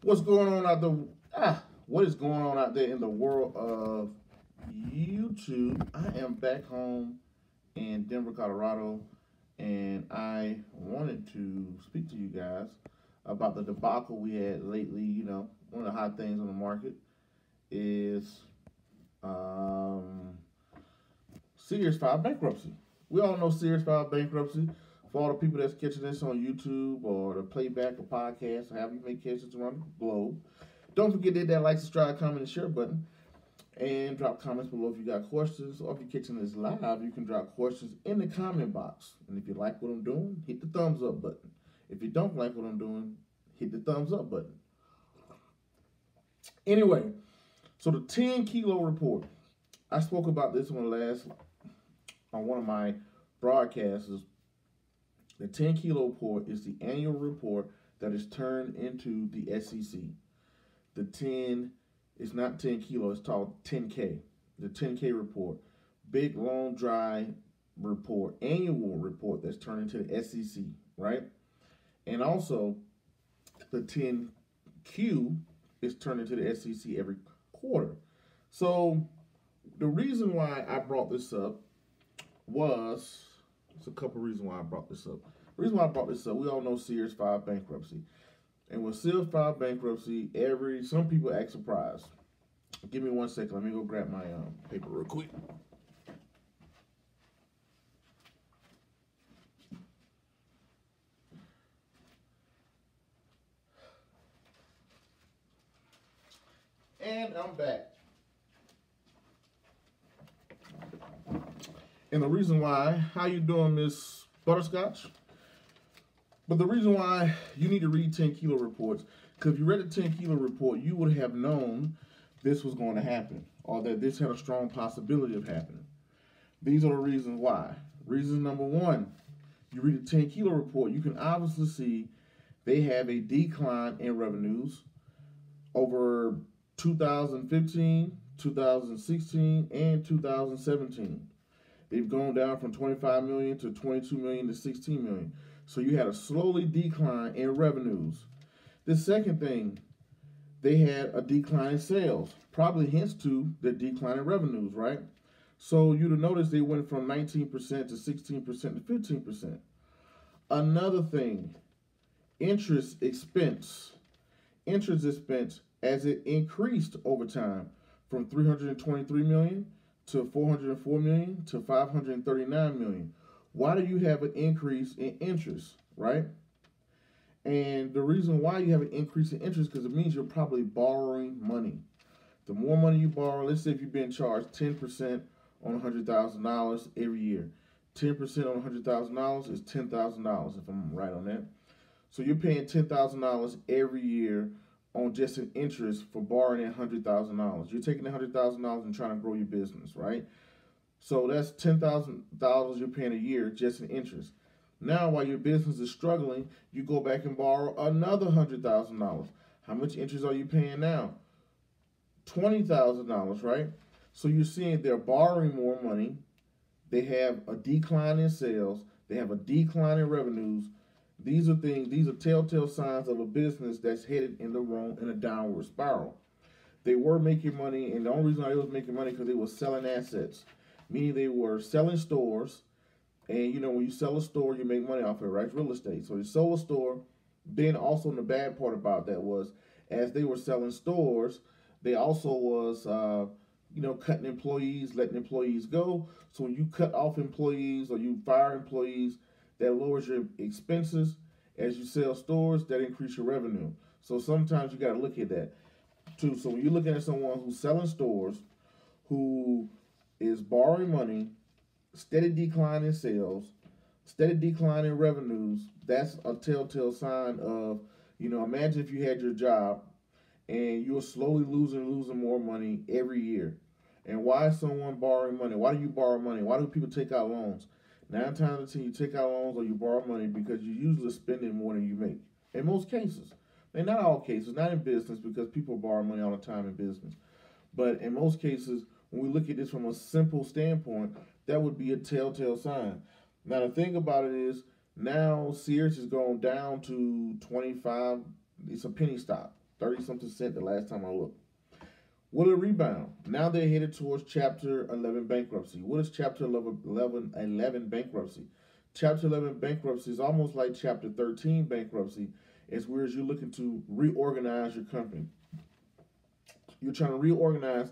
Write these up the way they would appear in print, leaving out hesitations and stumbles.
What's going on out there? What is going on out there in the world of YouTube? I am back home in Denver, Colorado, and I wanted to speak to you guys about the debacle we had lately. One of the hot things on the market is um, Sears filed bankruptcy. We all know Sears filed bankruptcy. For all the people that's catching this on YouTube or the playback or podcast, or however you may catch this around the globe, don't forget to hit that like, subscribe, comment, and share button. And drop comments below if you got questions. Or if you're catching this live, you can drop questions in the comment box. And if you like what I'm doing, hit the thumbs up button. If you don't like what I'm doing, hit the thumbs up button. Anyway, so the 10 kilo report. I spoke about this on one of my broadcasts. The 10 kilo report is the annual report that is turned into the SEC. The 10 is not 10 kilo, it's called 10K. The 10K report. Big, long, dry report, annual report that's turned into the SEC, right? And also, the 10Q is turned into the SEC every quarter. So, the reason why I brought this up was, there's a couple reasons why I brought this up. The reason why I brought this up, we all know Sears filed bankruptcy. And when Sears filed bankruptcy, some people act surprised. Give me 1 second. Let me go grab my paper real quick. And I'm back. And the reason why, how you doing, Miss Butterscotch? But the reason why you need to read 10 kilo reports, because if you read the 10 kilo report, you would have known this was going to happen, or that this had a strong possibility of happening. These are the reasons why. Reason number one, you read the 10 kilo report, you can obviously see they have a decline in revenues over 2015, 2016, and 2017. They've gone down from 25 million to 22 million to 16 million. So you had a slowly decline in revenues. The second thing, they had a decline in sales, probably hints to the decline in revenues, right? So you'd have noticed they went from 19% to 16% to 15%. Another thing, interest expense. Interest expense, as it increased over time from 323 million to 404 million to 539 million. Why do you have an increase in interest, right? And the reason why you have an increase in interest because it means you're probably borrowing money. The more money you borrow, let's say if you've been charged 10% on $100,000 every year. 10% on $100,000 is $10,000 if I'm right on that. So you're paying $10,000 every year on just an interest for borrowing $100,000. You're taking $100,000 and trying to grow your business, right? So that's $10,000 you're paying a year just in interest. Now, while your business is struggling, you go back and borrow another $100,000. How much interest are you paying now? $20,000, right? So you're seeing they're borrowing more money. They have a decline in sales. They have a decline in revenues. These are telltale signs of a business that's headed in a downward spiral. They were making money, and the only reason why they was making money because they were selling assets, meaning they were selling stores. And when you sell a store, you make money off it, right? It's real estate. So they sold a store. Then also the bad part about that was, as they were selling stores, they also was, cutting employees, letting employees go. So when you cut off employees or you fire employees, that lowers your expenses. As you sell stores, that increase your revenue. So sometimes you got to look at that too. So when you're looking at someone who's selling stores, who is borrowing money, steady decline in sales, steady decline in revenues, that's a telltale sign of, imagine if you had your job and you're slowly losing more money every year. And why is someone borrowing money? Why do you borrow money? Why do people take out loans? 9 times out of 10, you take out loans or you borrow money because you're usually spending more than you make. In most cases. And not all cases, not in business, because people borrow money all the time in business. But in most cases, when we look at this from a simple standpoint, that would be a telltale sign. Now, the thing about it is, now Sears has gone down to 25. It's a penny stock. 30-something cent the last time I looked. Will it rebound? Now they're headed towards Chapter 11 bankruptcy. What is Chapter 11 bankruptcy? Chapter 11 bankruptcy is almost like Chapter 13 bankruptcy, as whereas you're looking to reorganize your company. You're trying to reorganize.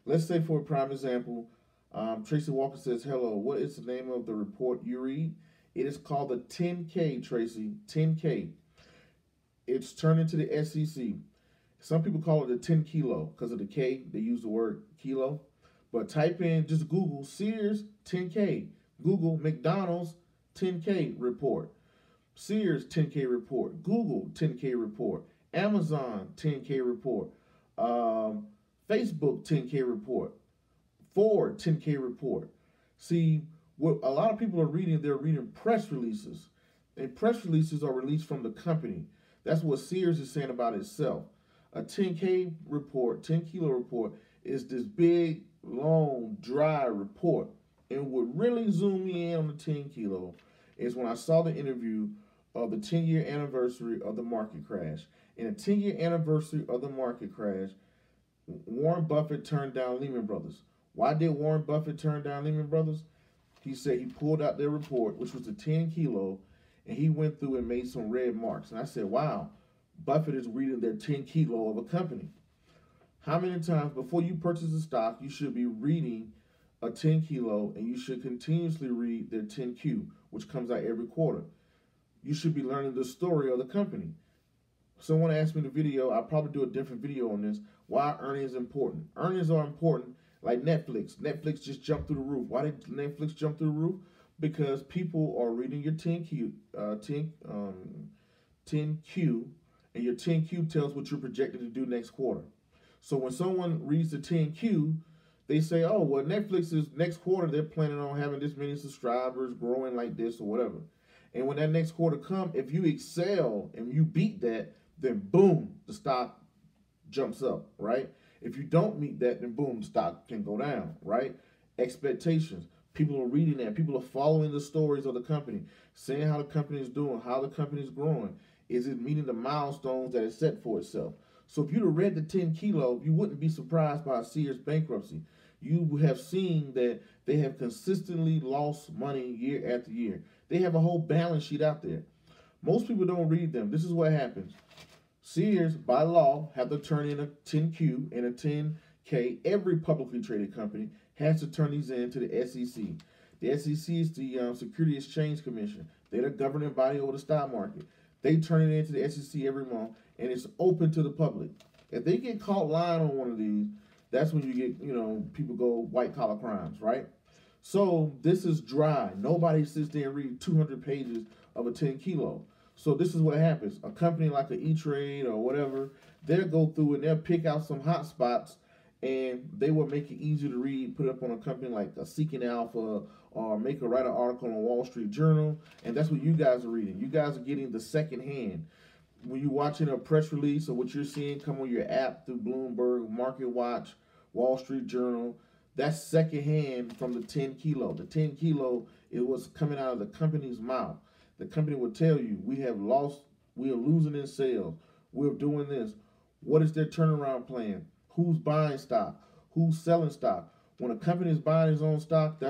Let's say, for a prime example, Tracy Walker says, hello, what is the name of the report you read? It is called the 10K, Tracy, 10K. It's turned into the SEC. Some people call it the 10 kilo because of the K. They use the word kilo. But type in, just Google Sears 10K. Google McDonald's 10K report. Sears 10K report. Google 10K report. Amazon 10K report. Facebook 10K report. Ford 10K report. See, what a lot of people are reading, they're reading press releases. And press releases are released from the company. That's what Sears is saying about itself. A 10K report, 10 kilo report, is this big, long, dry report. And what really zoomed me in on the 10 kilo is when I saw the interview of the 10-year anniversary of the market crash. In a 10-year anniversary of the market crash, Warren Buffett turned down Lehman Brothers. Why did Warren Buffett turn down Lehman Brothers? He said he pulled out their report, which was the 10 kilo, and he went through and made some red marks. And I said, wow, Buffett is reading their 10 kilo of a company. How many times before you purchase a stock, you should be reading a 10 kilo, and you should continuously read their 10Q, which comes out every quarter. You should be learning the story of the company. Someone asked me in the video, I'll probably do a different video on this, why earnings are important. Earnings are important like Netflix. Netflix just jumped through the roof. Why did Netflix jump through the roof? Because people are reading your 10Q, 10Q, and your 10Q tells what you're projected to do next quarter. So when someone reads the 10Q, they say, oh, well, Netflix is next quarter, they're planning on having this many subscribers, growing like this or whatever. And when that next quarter comes, if you excel and you beat that, then boom, the stock jumps up, right? If you don't meet that, then boom, the stock can go down, right? Expectations. People are reading that. People are following the stories of the company, saying how the company is doing, how the company is growing. Is it meeting the milestones that it set for itself? So if you'd have read the 10 kilo, you wouldn't be surprised by Sears bankruptcy. You would have seen that they have consistently lost money year after year. They have a whole balance sheet out there. Most people don't read them. This is what happens. Sears, by law, have to turn in a 10Q and a 10K. Every publicly traded company has to turn these in to the SEC. The SEC is the Securities Exchange Commission. They're the governing body over the stock market. They turn it into the SEC every month, and it's open to the public. If they get caught lying on one of these, that's when you get, people go white-collar crimes, right? So this is dry. Nobody sits there and reads 200 pages of a 10 kilo. So this is what happens. A company like an ETrade or whatever, they'll go through and they'll pick out some hot spots, and they will make it easy to read, put it up on a company like a Seeking Alpha, or write an article on Wall Street Journal, and that's what you guys are reading. You guys are getting the second hand. When you're watching a press release or what you're seeing come on your app through Bloomberg, Market Watch, Wall Street Journal, that's second hand from the 10 kilo. The 10 kilo, it was coming out of the company's mouth. The company will tell you, we are losing in sales, we're doing this. What is their turnaround plan? Who's buying stock? Who's selling stock? When a company is buying its own stock,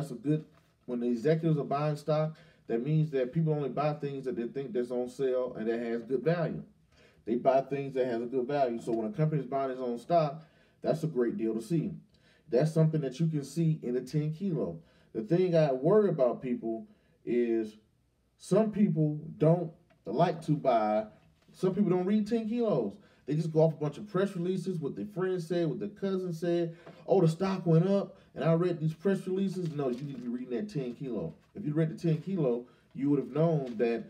when the executives are buying stock, that means that people only buy things that they think that's on sale and that has good value. They buy things that has a good value. So when a company is buying its own stock, that's a great deal to see. That's something that you can see in the 10 kilo. The thing I worry about people is some people don't like to buy, some people don't read 10 kilos. They just go off a bunch of press releases, what their friends said, what their cousin said. Oh, the stock went up, and I read these press releases. No, you need to be reading that 10 kilo. If you read the 10 kilo, you would have known that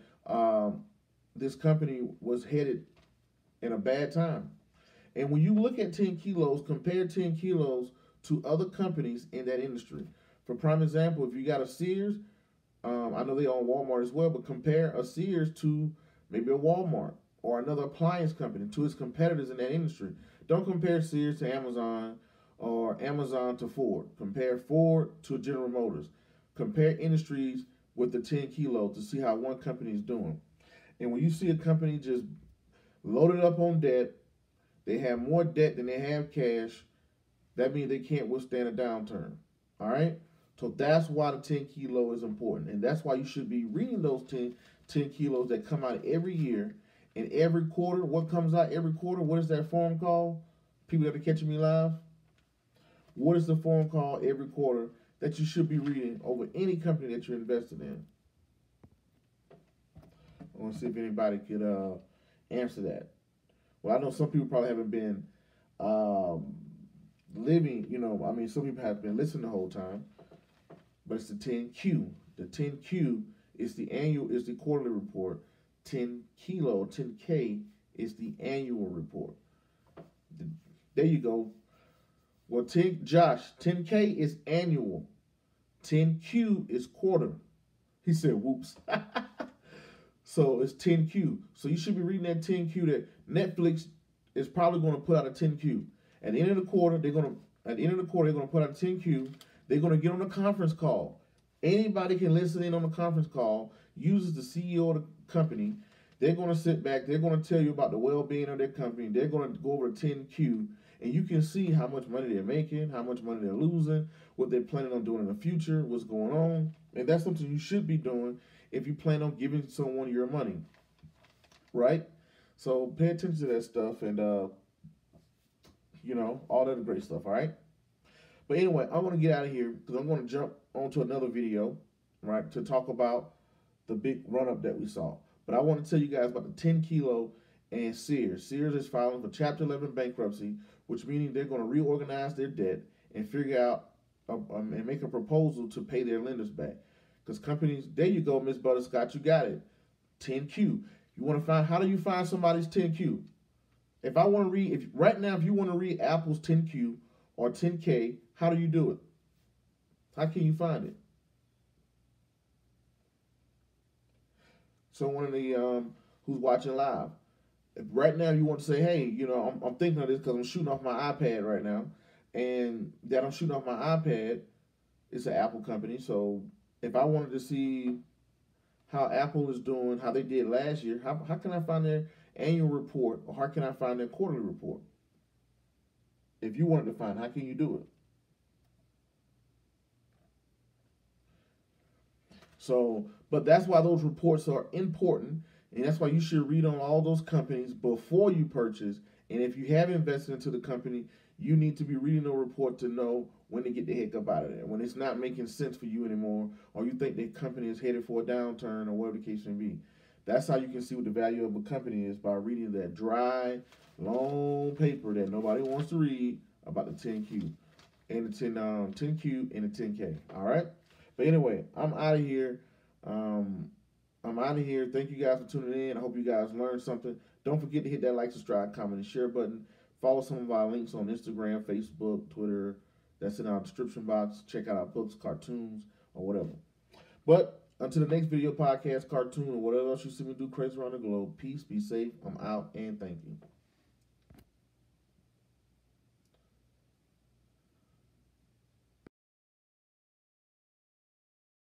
this company was headed in a bad time. And when you look at 10 kilos, compare 10 kilos to other companies in that industry. For prime example, if you got a Sears, I know they own Walmart as well, but compare a Sears to maybe a Walmart or another appliance company, to its competitors in that industry. Don't compare Sears to Amazon or Amazon to Ford. Compare Ford to General Motors. Compare industries with the 10 kilo to see how one company is doing. And when you see a company just loaded up on debt, They have more debt than they have cash. That means they can't withstand a downturn. All right? So that's why the 10 kilo is important. And that's why you should be reading those 10 kilos that come out every year. And every quarter, what comes out every quarter? What is that form called? People that are catching me live? What is the form called every quarter that you should be reading over any company that you're invested in? I want to see if anybody could answer that. Well, I know some people probably haven't been living, some people have been listening the whole time, but it's the 10Q. The 10Q is the quarterly report. 10 kilo, 10K is the annual report. There you go. Well, 10K is annual. 10Q is quarter. He said, whoops. So it's 10Q. So you should be reading that 10Q that Netflix is probably going to put out a 10Q. At the end of the quarter, they're going to put out a 10Q. They're going to get on a conference call. Anybody can listen in on the conference call, uses the CEO of the company. They're going to sit back. They're going to tell you about the well-being of their company. They're going to go over the 10Q, and you can see how much money they're making, how much money they're losing, what they're planning on doing in the future, what's going on. And that's something you should be doing if you plan on giving someone your money, right? So pay attention to that stuff and, all that great stuff, all right? But anyway, I'm going to get out of here because I'm going to jump onto another video, right, to talk about the big run-up that we saw. But I want to tell you guys about the 10 kilo and Sears. Sears is filing for Chapter 11 bankruptcy, which means they're going to reorganize their debt and figure out and make a proposal to pay their lenders back. Because companies, there you go, Miss Butterscotch, you got it. 10Q. You want to find, how do you find somebody's 10Q? If I want to read, if you want to read Apple's 10Q or 10K, how do you do it? How can you find it? Someone in the who's watching live. If right now you want to say, hey, I'm thinking of this because I'm shooting off my iPad right now, and that I'm shooting off my iPad, it's an Apple company. So if I wanted to see how Apple is doing, how they did last year, how can I find their annual report, or how can I find their quarterly report? If you wanted to find, how can you do it? So, but that's why those reports are important, and that's why you should read on all those companies before you purchase. And if you have invested into the company, you need to be reading the report to know when to get the heck up out of there, when it's not making sense for you anymore, or you think the company is headed for a downturn, or whatever the case may be. That's how you can see what the value of a company is, by reading that dry, long paper that nobody wants to read about the 10Q and the 10Q and the 10K. All right. But anyway, I'm out of here. Thank you guys for tuning in. I hope you guys learned something. Don't forget to hit that like, subscribe, comment, and share button. Follow some of our links on Instagram, Facebook, Twitter. That's in our description box. Check out our books, cartoons, or whatever. But until the next video, podcast, cartoon, or whatever else you see me do crazy around the globe, peace, be safe. I'm out, and thank you.